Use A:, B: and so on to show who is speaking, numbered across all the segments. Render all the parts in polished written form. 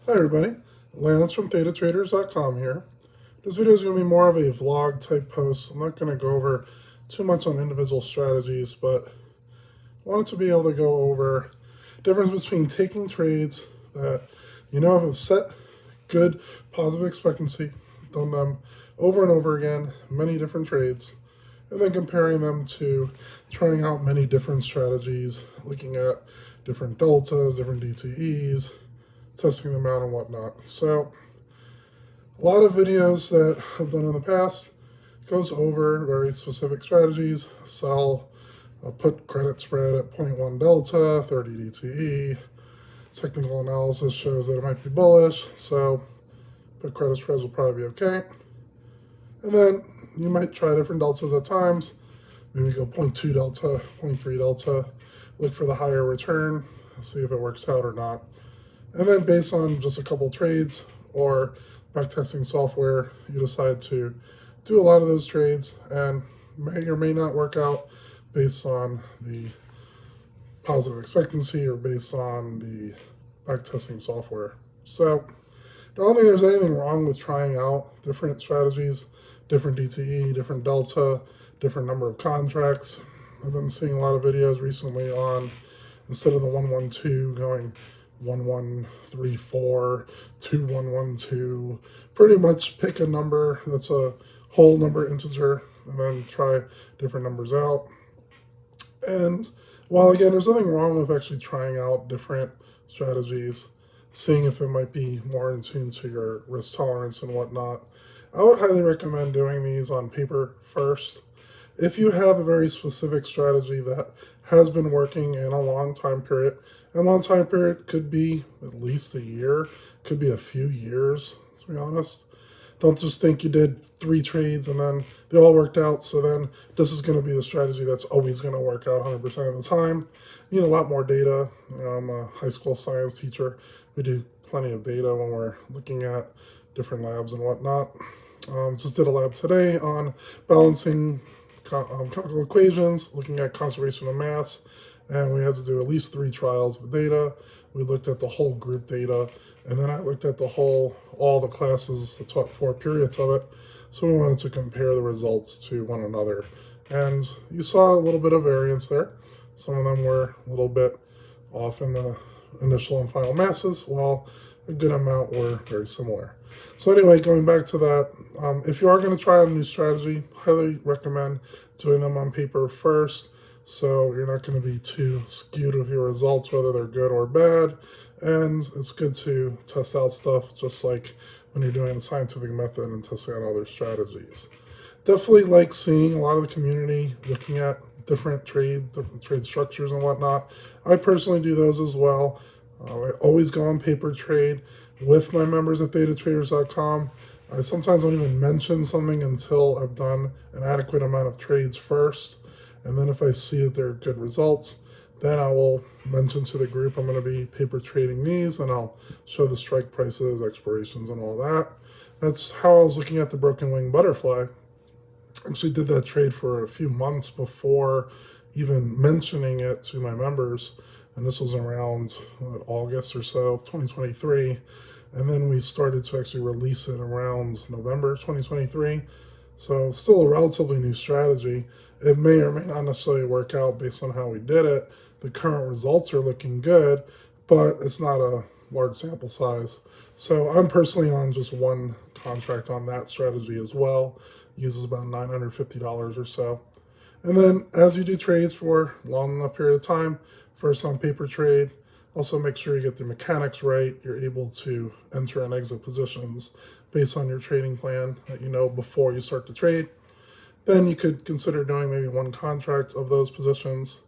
A: Hi everybody, Lance from ThetaTraders.com here. This video is going to be more of a vlog type post. I'm not going to go over too much on individual strategies, but I wanted to be able to go over the difference between taking trades that you know have set good positive expectancy, done them over and over again, many different trades, and then comparing them to trying out many different strategies, looking at different deltas, different DTEs, testing them out and whatnot. So a lot of videos that I've done in the past goes over very specific strategies, sell, put credit spread at 0.1 delta, 30 DTE. Technical analysis shows that it might be bullish, so put credit spreads will probably be okay. And then you might try different deltas at times. Maybe go 0.2 delta, 0.3 delta, look for the higher return, see if it works out or not. And then based on just a couple trades or backtesting software, you decide to do a lot of those trades and may or may not work out based on the positive expectancy or based on the backtesting software. So I don't think there's anything wrong with trying out different strategies, different DTE, different delta, different number of contracts. I've been seeing a lot of videos recently on, instead of the 112 going 1134, 2112, pretty much pick a number that's a whole number integer and then try different numbers out. And while again, there's nothing wrong with actually trying out different strategies, seeing if it might be more in tune to your risk tolerance and whatnot, I would highly recommend doing these on paper first. If you have a very specific strategy that has been working in a long time period, and long time period could be at least a year, could be a few years, to be honest. Don't just think you did 3 trades and then they all worked out, so then this is going to be the strategy that's always going to work out 100% of the time. You need a lot more data. I'm a high school science teacher. We do plenty of data when we're looking at different labs and whatnot. Just did a lab today on balancing chemical equations, looking at conservation of mass, and we had to do at least 3 trials of data. We looked at the whole group data, and then I looked at all the classes, the top 4 periods of it. So we wanted to compare the results to one another. And you saw a little bit of variance there. Some of them were a little bit off in the initial and final masses, while a good amount were very similar. So anyway, going back to that, if you are going to try out a new strategy, highly recommend doing them on paper first, so you're not going to be too skewed with your results, whether they're good or bad. And it's good to test out stuff just like when you're doing the scientific method and testing out other strategies. Definitely like seeing a lot of the community looking at different trade structures and whatnot. I personally do those as well. I always go on paper trade with my members at ThetaTraders.com. I sometimes don't even mention something until I've done an adequate amount of trades first. And then if I see that there are good results, then I will mention to the group I'm going to be paper trading these, and I'll show the strike prices, expirations, and all that. That's how I was looking at the broken wing butterfly. Actually did that trade for a few months before even mentioning it to my members, and this was around August or so of 2023, and then we started to actually release it around November 2023. So still a relatively new strategy. It may or may not necessarily work out based on how we did it. The current results are looking good, but it's not a large sample size. So I'm personally on just one contract on that strategy as well. Uses about $950 or so. And then as you do trades for a long enough period of time, first on paper trade, also make sure you get the mechanics right. You're able to enter and exit positions based on your trading plan that you know before you start to trade. Then you could consider doing maybe one contract of those positions.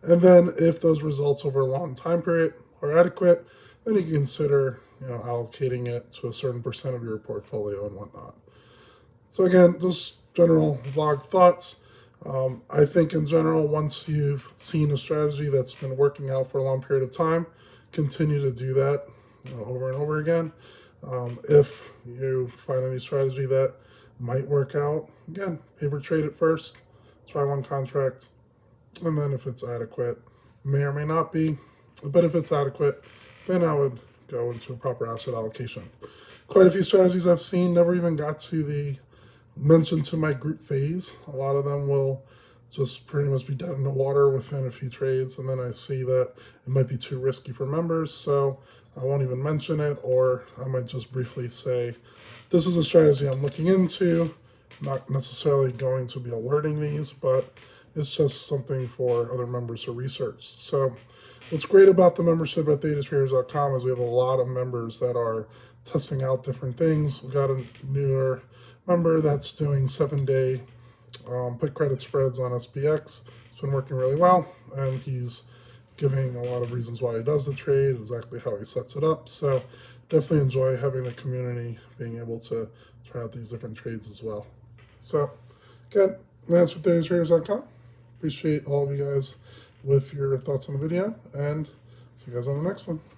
A: And then if those results over a long time period are adequate, then you can consider allocating it to a certain percent of your portfolio and whatnot. So again, just general vlog thoughts. I think in general, once you've seen a strategy that's been working out for a long period of time, continue to do that over and over again. If you find any strategy that might work out, again, paper trade it first, try one contract, and then if it's adequate, may or may not be, but if it's adequate, then I would go into a proper asset allocation. Quite a few strategies I've seen never even got to the mention to my group phase. A lot of them will just pretty much be dead in the water within a few trades, and then I see that it might be too risky for members, so I won't even mention it, or I might just briefly say, this is a strategy I'm looking into, not necessarily going to be alerting these, but it's just something for other members to research. So what's great about the membership at datatraders.com is we have a lot of members that are testing out different things. We got a newer member that's doing 7-day put credit spreads on SPX. It's been working really well, and he's giving a lot of reasons why he does the trade, exactly how he sets it up. So definitely enjoy having the community being able to try out these different trades as well. So again, that's with datatraders.com. Appreciate all of you guys with your thoughts on the video, and see you guys on the next one.